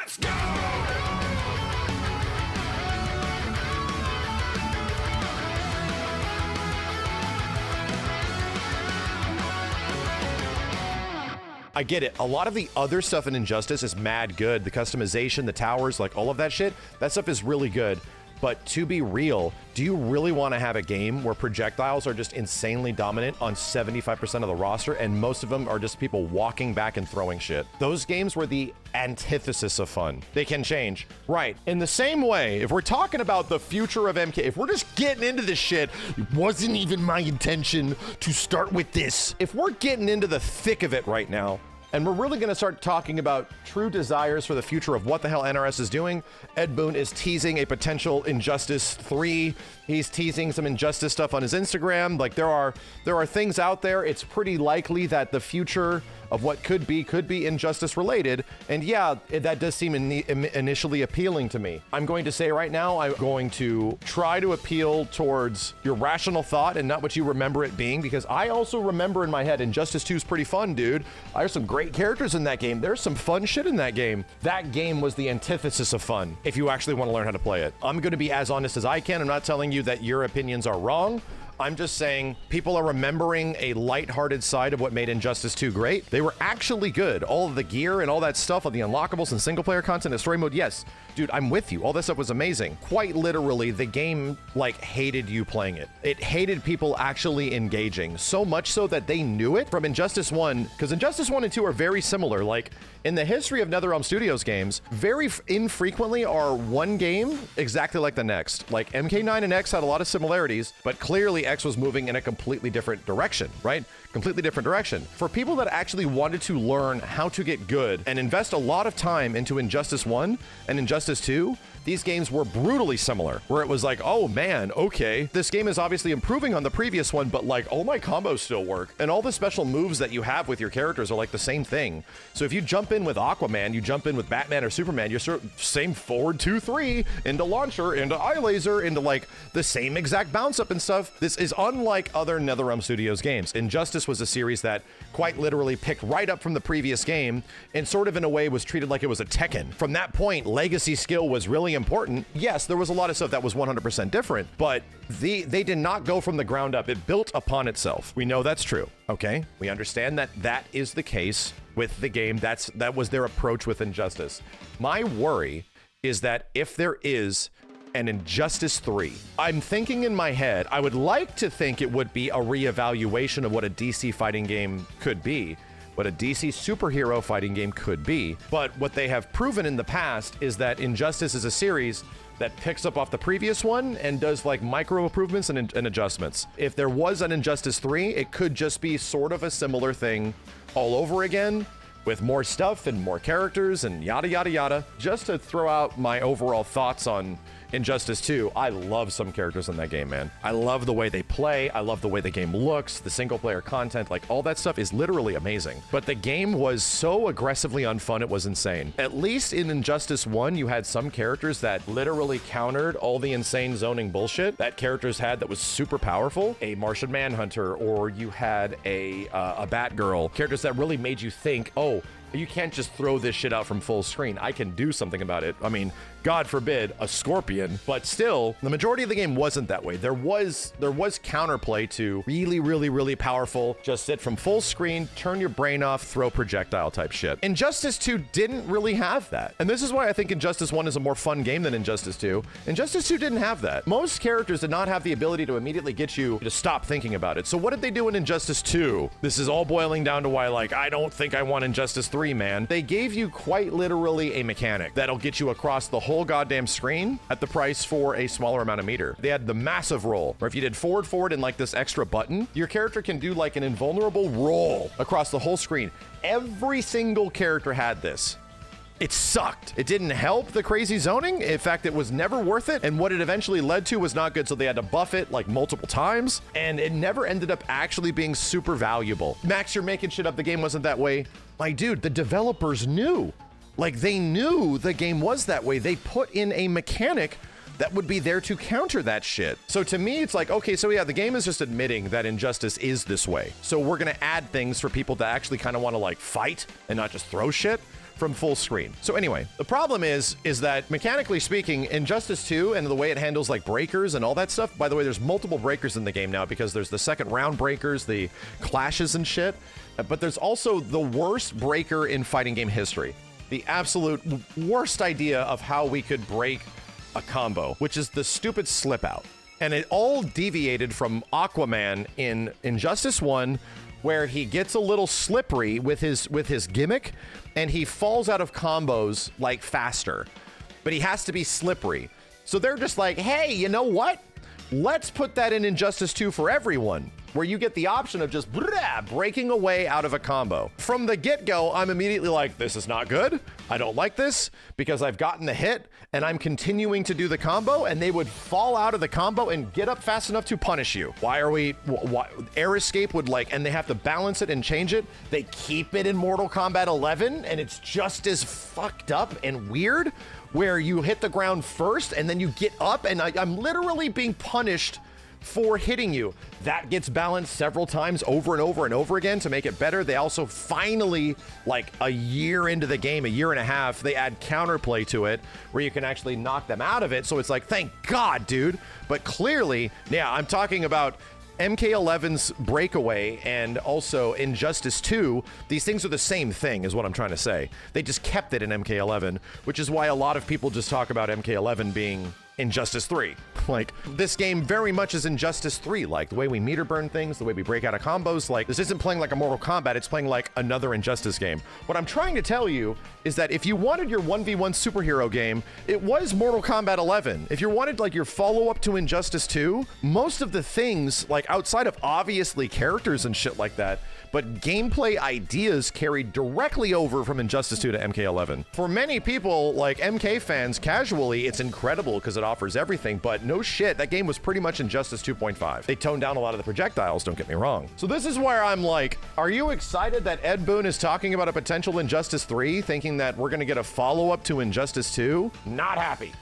Let's go! I get it. A lot of the other stuff in Injustice is mad good. The customization, the towers, like all of that shit, that stuff is really good. But to be real, do you really want to have a game where projectiles are just insanely dominant on 75% of the roster and most of them are just people walking back and throwing shit? Those games were the antithesis of fun. They can change. Right. In the same way, if we're talking about the future of MK, if we're just getting into this shit, it wasn't even my intention to start with this. If we're getting into the thick of it right now, and we're really going to start talking about true desires for the future of what the hell NRS is doing. Ed Boon is teasing a potential Injustice 3. He's teasing some Injustice stuff on his Instagram. Like there are things out there. It's pretty likely that the future of what could be Injustice related. And yeah, that does seem initially appealing to me. I'm going to say right now, I'm going to try to appeal towards your rational thought and not what you remember it being, because I also remember in my head Injustice 2 is pretty fun, dude. There's some great characters in that game. There's some fun shit in that game. That game was the antithesis of fun, if you actually want to learn how to play it. I'm going to be as honest as I can. I'm not telling you that your opinions are wrong. I'm just saying people are remembering a lighthearted side of what made Injustice 2 great. They were actually good. All of the gear and all that stuff, all the unlockables and single player content and story mode, yes. Dude, I'm with you. All that stuff was amazing. Quite literally, the game, like, hated you playing it. It hated people actually engaging. So much so that they knew it from Injustice 1, because Injustice 1 and 2 are very similar. Like, in the history of NetherRealm Studios games, very infrequently are one game exactly like the next. Like, MK9 and X had a lot of similarities, but clearly X was moving in a completely different direction, right? Completely different direction. For people that actually wanted to learn how to get good and invest a lot of time into Injustice 1 and Injustice 2, these games were brutally similar, where it was like, oh man, okay, this game is obviously improving on the previous one, but like all my combos still work. And all the special moves that you have with your characters are like the same thing. So if you jump in with Aquaman, you jump in with Batman or Superman, you're sort of same forward 2-3 into launcher, into eye laser, into like the same exact bounce up and stuff. This is unlike other NetherRealm Studios games. Injustice was a series that quite literally picked right up from the previous game and sort of in a way was treated like it was a Tekken. From that point, legacy skill was really important. Yes, there was a lot of stuff that was 100% different, but they did not go from the ground up. It built upon itself. We know that's true, okay? We understand that that is the case with the game. That was their approach with Injustice. My worry is that if there is an Injustice 3, I'm thinking in my head, I would like to think it would be a reevaluation of what a DC fighting game could be, what a DC superhero fighting game could be. But what they have proven in the past is that Injustice is a series that picks up off the previous one and does like micro improvements and adjustments. If there was an Injustice 3, it could just be sort of a similar thing all over again, with more stuff and more characters and yada, yada, yada. Just to throw out my overall thoughts on Injustice 2, I love some characters in that game, man. I love the way they play. I love the way the game looks, the single player content, like all that stuff is literally amazing. But the game was so aggressively unfun, it was insane. At least in Injustice 1, you had some characters that literally countered all the insane zoning bullshit that characters had that was super powerful. A Martian Manhunter, or you had a Batgirl. Characters that really made you think, oh, you can't just throw this shit out from full screen. I can do something about it. I mean, God forbid, a Scorpion, but still, the majority of the game wasn't that way. There was counterplay to really, really, really powerful, just sit from full screen, turn your brain off, throw projectile type shit. Injustice 2 didn't really have that. And this is why I think Injustice 1 is a more fun game than Injustice 2. Injustice 2 didn't have that. Most characters did not have the ability to immediately get you to stop thinking about it. So what did they do in Injustice 2? This is all boiling down to why, like, I don't think I want Injustice 3, man. They gave you quite literally a mechanic that'll get you across the whole goddamn screen at the price for a smaller amount of meter. They had the massive roll, where if you did forward and like this extra button, your character can do like an invulnerable roll across the whole screen. Every single character had this. It sucked. It didn't help the crazy zoning. In fact, it was never worth it. And what it eventually led to was not good. So they had to buff it like multiple times. And it never ended up actually being super valuable. Max, you're making shit up. The game wasn't that way. My dude, the developers knew. Like, they knew the game was that way. They put in a mechanic that would be there to counter that shit. So to me, it's like, okay, so yeah, the game is just admitting that Injustice is this way. So we're gonna add things for people that actually kind of want to like fight and not just throw shit. from full screen. So anyway, the problem is that mechanically speaking, Injustice 2 and the way it handles like breakers and all that stuff, by the way, there's multiple breakers in the game now because there's the second round breakers, the clashes and shit, but there's also the worst breaker in fighting game history. The absolute worst idea of how we could break a combo, which is the stupid slip out. And it all deviated from Aquaman in Injustice 1, where he gets a little slippery with his gimmick and he falls out of combos like faster, but he has to be slippery. So they're just like, hey, you know what? Let's put that in Injustice 2 for everyone, where you get the option of just breaking away out of a combo. From the get-go, I'm immediately like, this is not good. I don't like this because I've gotten the hit and I'm continuing to do the combo, and they would fall out of the combo and get up fast enough to punish you. Why Air Escape would like, and they have to balance it and change it. They keep it in Mortal Kombat 11 and it's just as fucked up and weird, where you hit the ground first and then you get up and I'm literally being punished for hitting you. That gets balanced several times over and over and over again to make it better. They also finally, like a year into the game, a year and a half, they add counterplay to it where you can actually knock them out of it. So it's like, thank God, dude. But clearly, yeah, I'm talking about MK11's Breakaway and also Injustice 2. These things are the same thing is what I'm trying to say. They just kept it in MK11, which is why a lot of people just talk about MK11 being Injustice 3. Like, this game very much is Injustice 3, like the way we meter burn things, the way we break out of combos. Like, this isn't playing like a Mortal Kombat, it's playing like another Injustice game. What I'm trying to tell you is that if you wanted your 1v1 superhero game, it was Mortal Kombat 11. If you wanted like your follow-up to Injustice 2, most of the things, like outside of obviously characters and shit like that, but gameplay ideas carried directly over from Injustice 2 to MK11. For many people, like MK fans, casually, it's incredible because it offers everything, but no shit, that game was pretty much Injustice 2.5. They toned down a lot of the projectiles, don't get me wrong. So this is where I'm like, are you excited that Ed Boon is talking about a potential Injustice 3, thinking that we're gonna get a follow-up to Injustice 2? Not happy.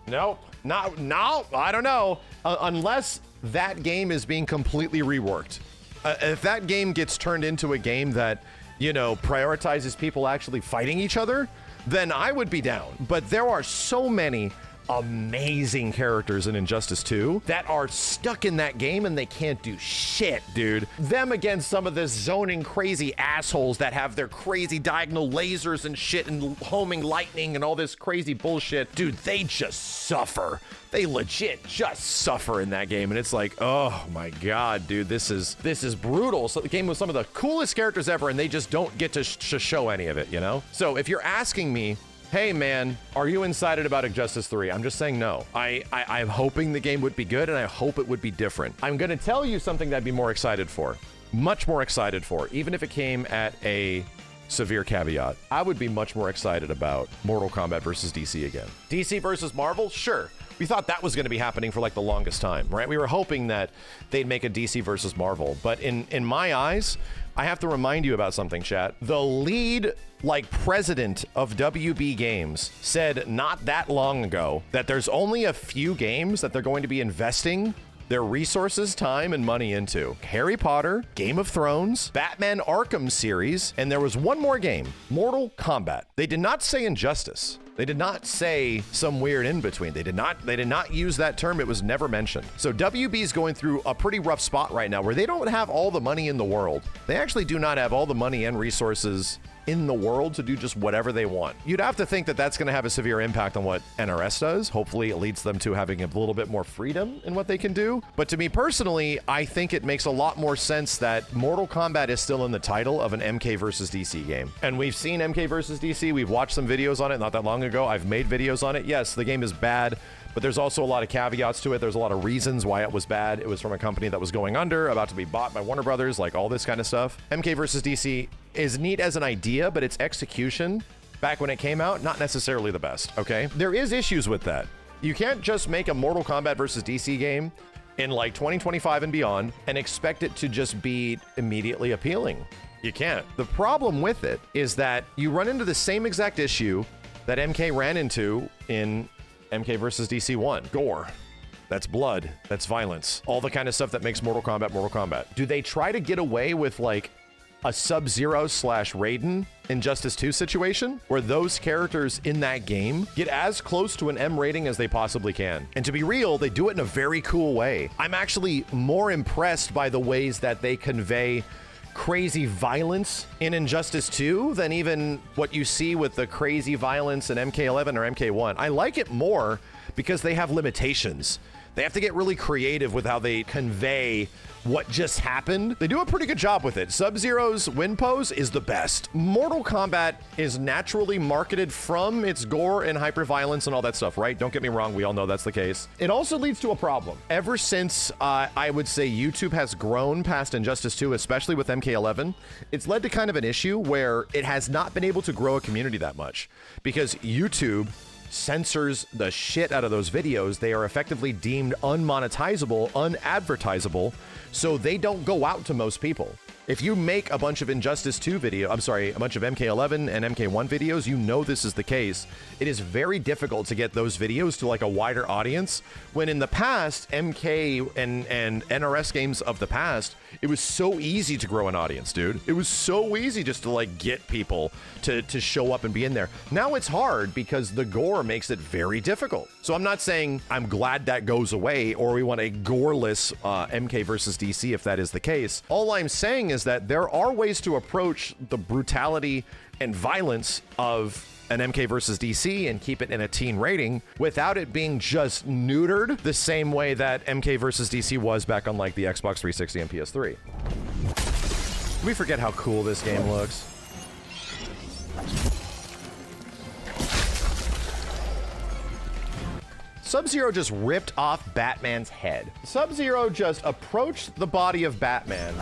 No, I don't know. Unless that game is being completely reworked. If that game gets turned into a game that, you know, prioritizes people actually fighting each other, then I would be down. But there are so many amazing characters in Injustice 2 that are stuck in that game and they can't do shit, dude. Them against some of the zoning crazy assholes that have their crazy diagonal lasers and shit and homing lightning and all this crazy bullshit. Dude, they just suffer. They legit just suffer in that game, and it's like, oh my God, dude, this is brutal. So the game with some of the coolest characters ever, and they just don't get to show any of it, you know? So if you're asking me, hey man, are you excited about Injustice 3? I'm just saying no. I'm hoping the game would be good, and I hope it would be different. I'm gonna tell you something that I'd be more excited for. Much more excited for, even if it came at a severe caveat. I would be much more excited about Mortal Kombat versus DC again. DC versus Marvel? Sure. We thought that was going to be happening for like the longest time, right? We were hoping that they'd make a DC versus Marvel, but in my eyes, I have to remind you about something, chat. The lead, like, president of WB Games said not that long ago that there's only a few games that they're going to be investing their resources, time, and money into. Harry Potter, Game of Thrones, Batman Arkham series, and there was one more game, Mortal Kombat. They did not say Injustice. They did not say some weird in between. They did not use that term. It was never mentioned. So WB's going through a pretty rough spot right now where they don't have all the money in the world. They actually do not have all the money and resources in the world to do just whatever they want. You'd have to think that that's going to have a severe impact on what NRS does. Hopefully it leads them to having a little bit more freedom in what they can do. But to me personally, I think it makes a lot more sense that Mortal Kombat is still in the title of an MK versus DC game. And we've seen MK versus DC. We've watched some videos on it not that long ago. I've made videos on it. Yes, the game is bad, but there's also a lot of caveats to it. There's a lot of reasons why it was bad. It was from a company that was going under, about to be bought by Warner Brothers, like all this kind of stuff. MK versus DC is neat as an idea, but its execution back when it came out, not necessarily the best, okay? There is issues with that. You can't just make a Mortal Kombat versus DC game in like 2025 and beyond and expect it to just be immediately appealing. You can't. The problem with it is that you run into the same exact issue that MK ran into in MK versus DC 1. Gore. That's blood. That's violence. All the kind of stuff that makes Mortal Kombat Mortal Kombat. Do they try to get away with like a Sub-Zero / Raiden Injustice 2 situation where those characters in that game get as close to an M rating as they possibly can. And to be real, they do it in a very cool way. I'm actually more impressed by the ways that they convey crazy violence in Injustice 2 than even what you see with the crazy violence in MK11 or MK1. I like it more because they have limitations. They have to get really creative with how they convey what just happened. They do a pretty good job with it. Sub-Zero's win pose is the best. Mortal Kombat is naturally marketed from its gore and hyper-violence and all that stuff, right? Don't get me wrong, we all know that's the case. It also leads to a problem. Ever since, I would say YouTube has grown past Injustice 2, especially with MK11, it's led to kind of an issue where it has not been able to grow a community that much because YouTube censors the shit out of those videos. They are effectively deemed unmonetizable, unadvertisable, so they don't go out to most people. If you make a bunch of Injustice 2 a bunch of MK11 and MK1 videos, you know this is the case. It is very difficult to get those videos to like a wider audience, when in the past, MK and NRS games of the past, it was so easy to grow an audience, dude. It was so easy just to like get people to show up and be in there. Now it's hard because the gore makes it very difficult. So I'm not saying I'm glad that goes away or we want a goreless MK versus DC if that is the case. All I'm saying is that there are ways to approach the brutality and violence of an MK versus DC and keep it in a teen rating without it being just neutered the same way that MK versus DC was back on like the Xbox 360 and PS3. We forget how cool this game looks. Sub-Zero just ripped off Batman's head. Sub-Zero just approached the body of Batman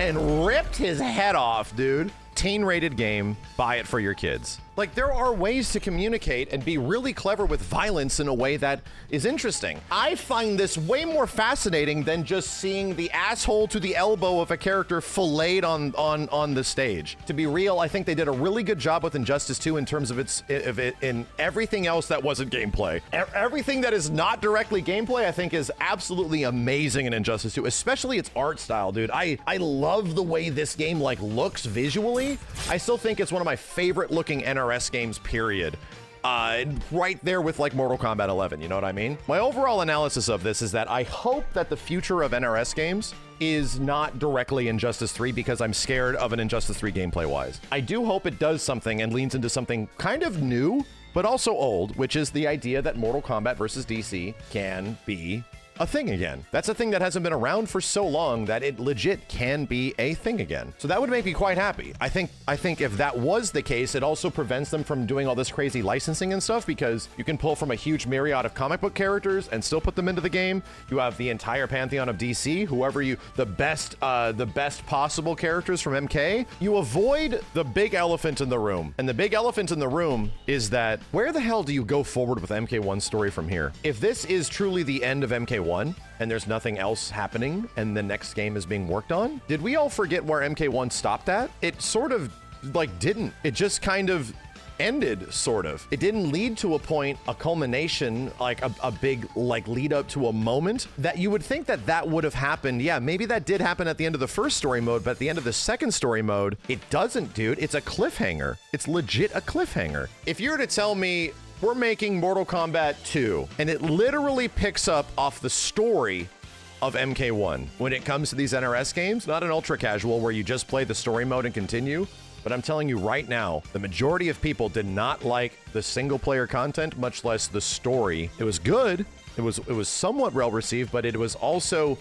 and ripped his head off, dude. Teen-rated game, buy it for your kids. Like, there are ways to communicate and be really clever with violence in a way that is interesting. I find this way more fascinating than just seeing the asshole to the elbow of a character filleted on the stage. To be real, I think they did a really good job with Injustice 2 in terms of it in everything else that wasn't gameplay. Everything that is not directly gameplay, I think, is absolutely amazing in Injustice 2, especially its art style, dude. I love the way this game like looks visually. I still think it's one of my favorite looking NRS games, period. Right there with like Mortal Kombat 11, you know what I mean? My overall analysis of this is that I hope that the future of NRS games is not directly Injustice 3 because I'm scared of an Injustice 3 gameplay wise. I do hope it does something and leans into something kind of new, but also old, which is the idea that Mortal Kombat versus DC can be a thing again. That's a thing that hasn't been around for so long that it legit can be a thing again. So that would make me quite happy. I think if that was the case, it also prevents them from doing all this crazy licensing and stuff because you can pull from a huge myriad of comic book characters and still put them into the game. You have the entire pantheon of DC, the best possible characters from MK. You avoid the big elephant in the room. And the big elephant in the room is that where the hell do you go forward with MK1's story from here? If this is truly the end of MK1, and there's nothing else happening and the next game is being worked on, did we all forget where MK1 stopped at? It sort of like didn't. It just kind of ended, sort of. It didn't lead to a point, a culmination, like a big like lead up to a moment that you would think that would have happened. Yeah, maybe that did happen at the end of the first story mode, but at the end of the second story mode, it doesn't, dude. It's a cliffhanger. It's legit a cliffhanger. If you were to tell me we're making Mortal Kombat 2, and it literally picks up off the story of MK1 when it comes to these NRS games, not an ultra casual where you just play the story mode and continue, but I'm telling you right now, the majority of people did not like the single player content, much less the story. It was good. It was somewhat well received, but it was also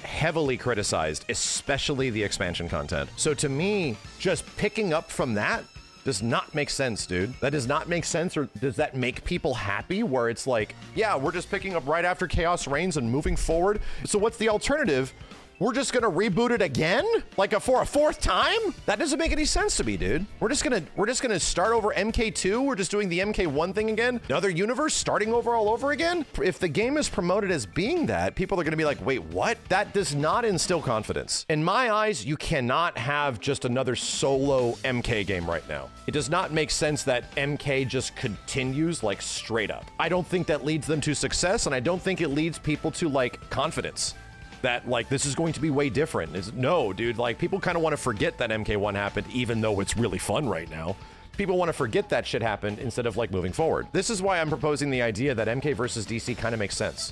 heavily criticized, especially the expansion content. So to me, just picking up from that does not make sense, dude. That does not make sense. Or does that make people happy where it's like, yeah, we're just picking up right after Chaos Reigns and moving forward? So what's the alternative? We're just gonna reboot it again? Like for a fourth time? That doesn't make any sense to me, dude. We're just gonna start over MK2. We're just doing the MK1 thing again. Another universe starting over all over again? If the game is promoted as being that, people are gonna be like, wait, what? That does not instill confidence. In my eyes, you cannot have just another solo MK game right now. It does not make sense that MK just continues like straight up. I don't think that leads them to success, and I don't think it leads people to like confidence. that like this is going to be way different. No, dude, like people kind of want to forget that MK1 happened, even though it's really fun right now. People want to forget that shit happened instead of like moving forward. This is why I'm proposing the idea that MK versus DC kind of makes sense,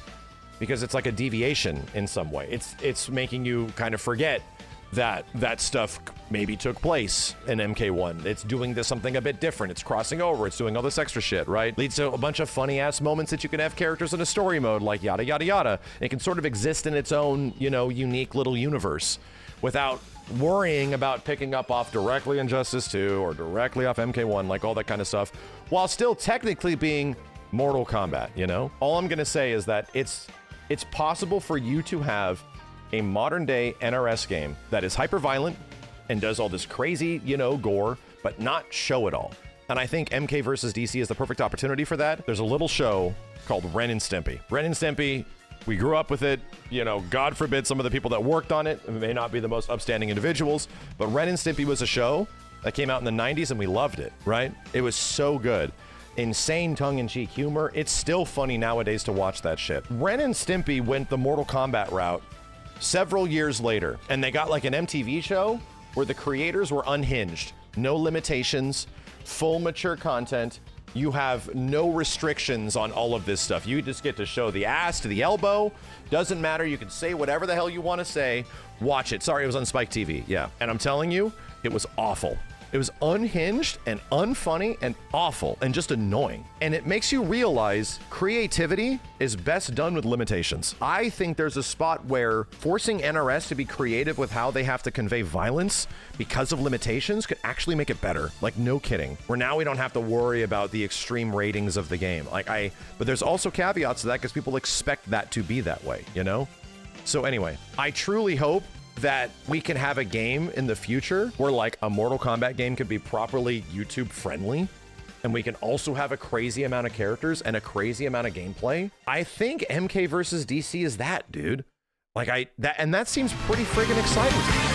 because it's like a deviation in some way. It's making you kind of forget that stuff maybe took place in MK1. It's doing something a bit different. It's crossing over. It's doing all this extra shit, right? Leads to a bunch of funny ass moments that you can have characters in a story mode, like yada, yada, yada. It can sort of exist in its own, you know, unique little universe without worrying about picking up off directly Injustice 2 or directly off MK1, like all that kind of stuff, while still technically being Mortal Kombat, you know? All I'm gonna say is that it's possible for you to have a modern day NRS game that is hyper violent and does all this crazy, you know, gore, but not show it all. And I think MK versus DC is the perfect opportunity for that. There's a little show called Ren and Stimpy. Ren and Stimpy, we grew up with it. You know, God forbid some of the people that worked on it may not be the most upstanding individuals, but Ren and Stimpy was a show that came out in the 90s and we loved it, right? It was so good. Insane tongue-in-cheek humor. It's still funny nowadays to watch that shit. Ren and Stimpy went the Mortal Kombat route several years later, and they got like an MTV show where the creators were unhinged. No limitations, full mature content. You have no restrictions on all of this stuff. You just get to show the ass to the elbow. Doesn't matter. You can say whatever the hell you want to say. Watch it. Sorry, it was on Spike TV. Yeah. And I'm telling you, it was awful. It was unhinged and unfunny and awful and just annoying. And it makes you realize creativity is best done with limitations. I think there's a spot where forcing NRS to be creative with how they have to convey violence because of limitations could actually make it better. Like, no kidding. Where now we don't have to worry about the extreme ratings of the game. But there's also caveats to that because people expect that to be that way, you know? So anyway, I truly hope that we can have a game in the future where like a Mortal Kombat game could be properly YouTube friendly, and we can also have a crazy amount of characters and a crazy amount of gameplay. I think MK versus DC is that, dude. Like that seems pretty friggin' exciting to me.